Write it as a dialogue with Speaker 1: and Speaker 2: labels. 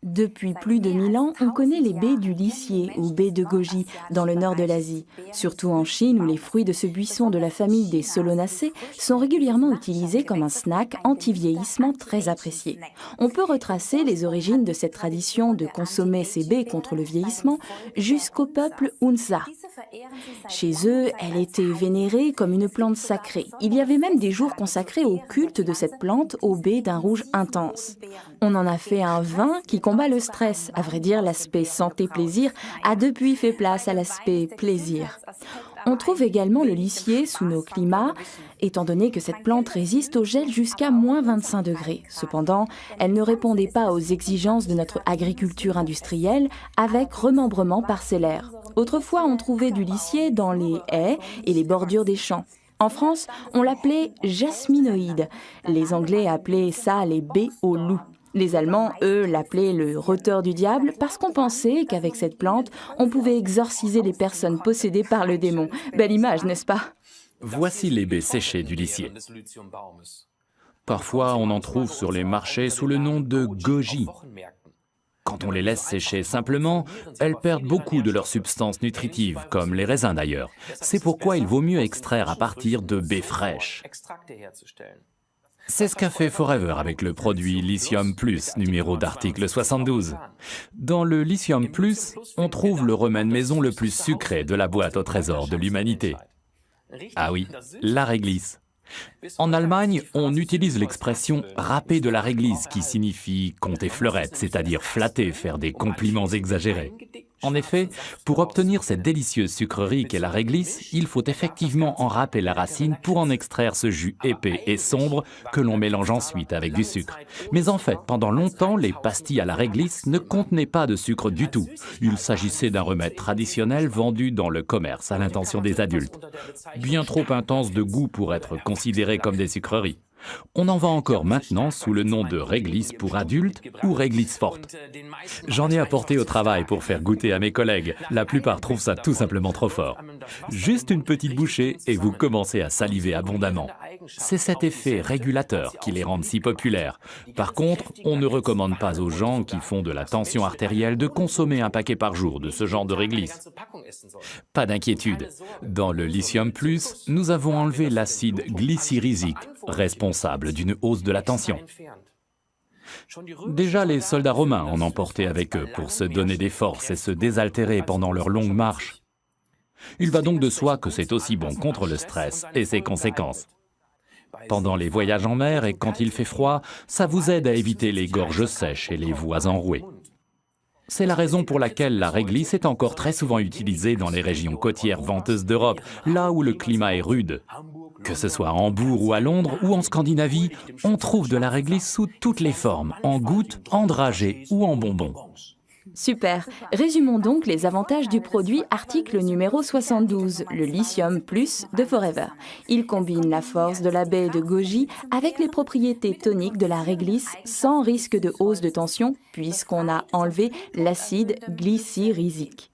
Speaker 1: Depuis plus de 1000 ans, on connaît les baies du lisier ou baies de goji dans le nord de l'Asie, surtout en Chine où les fruits de ce buisson de la famille des Solanacées sont régulièrement utilisés comme un snack anti-vieillissement très apprécié. On peut retracer les origines de cette tradition de consommer ces baies contre le vieillissement jusqu'au peuple Hunza. Chez eux, elle était vénérée comme une plante sacrée. Il y avait même des jours consacrés au culte de cette plante aux baies d'un rouge intense. On en a fait un vin qui combat le stress. À vrai dire, l'aspect santé-plaisir a depuis fait place à l'aspect plaisir. On trouve également le lisier sous nos climats, étant donné que cette plante résiste au gel jusqu'à -25 degrés. Cependant, elle ne répondait pas aux exigences de notre agriculture industrielle avec remembrement parcellaire. Autrefois, on trouvait du lisier dans les haies et les bordures des champs. En France, on l'appelait jasminoïde. Les Anglais appelaient ça les baies au loup. Les Allemands, eux, l'appelaient le roteur du diable parce qu'on pensait qu'avec cette plante, on pouvait exorciser les personnes possédées par le démon. Belle image, n'est-ce pas?
Speaker 2: Voici les baies séchées du lisier. Parfois, on en trouve sur les marchés sous le nom de goji. Quand on les laisse sécher simplement, elles perdent beaucoup de leurs substances nutritives, comme les raisins d'ailleurs. C'est pourquoi il vaut mieux extraire à partir de baies fraîches. C'est ce qu'a fait Forever avec le produit Lithium Plus, numéro d'article 72. Dans le Lithium Plus, on trouve le remède maison le plus sucré de la boîte au trésor de l'humanité. Ah oui, la réglisse. En Allemagne, on utilise l'expression « râper de la réglisse » qui signifie compter fleurette, c'est-à-dire flatter, faire des compliments exagérés. En effet, pour obtenir cette délicieuse sucrerie qu'est la réglisse, il faut effectivement en râper la racine pour en extraire ce jus épais et sombre que l'on mélange ensuite avec du sucre. Mais en fait, pendant longtemps, les pastilles à la réglisse ne contenaient pas de sucre du tout. Il s'agissait d'un remède traditionnel vendu dans le commerce à l'intention des adultes. Bien trop intense de goût pour être considéré comme des sucreries. On en vend encore maintenant sous le nom de réglisse pour adultes ou réglisse forte. J'en ai apporté au travail pour faire goûter à mes collègues. La plupart trouvent ça tout simplement trop fort. Juste une petite bouchée et vous commencez à saliver abondamment. C'est cet effet régulateur qui les rend si populaires. Par contre, on ne recommande pas aux gens qui font de la tension artérielle de consommer un paquet par jour de ce genre de réglisse. Pas d'inquiétude. Dans le Lithium Plus, nous avons enlevé l'acide glycyrrhésique, responsable d'une hausse de la tension. Déjà, les soldats romains en emportaient avec eux pour se donner des forces et se désaltérer pendant leur longue marche. Il va donc de soi que c'est aussi bon contre le stress et ses conséquences. Pendant les voyages en mer et quand il fait froid, ça vous aide à éviter les gorges sèches et les voies enrouées. C'est la raison pour laquelle la réglisse est encore très souvent utilisée dans les régions côtières venteuses d'Europe, là où le climat est rude. Que ce soit à Hambourg ou à Londres ou en Scandinavie, on trouve de la réglisse sous toutes les formes, en gouttes, en dragées ou en bonbons.
Speaker 1: Super. Résumons donc les avantages du produit article numéro 72, le Lithium Plus de Forever. Il combine la force de la baie de goji avec les propriétés toniques de la réglisse sans risque de hausse de tension puisqu'on a enlevé l'acide glycyrrhésique.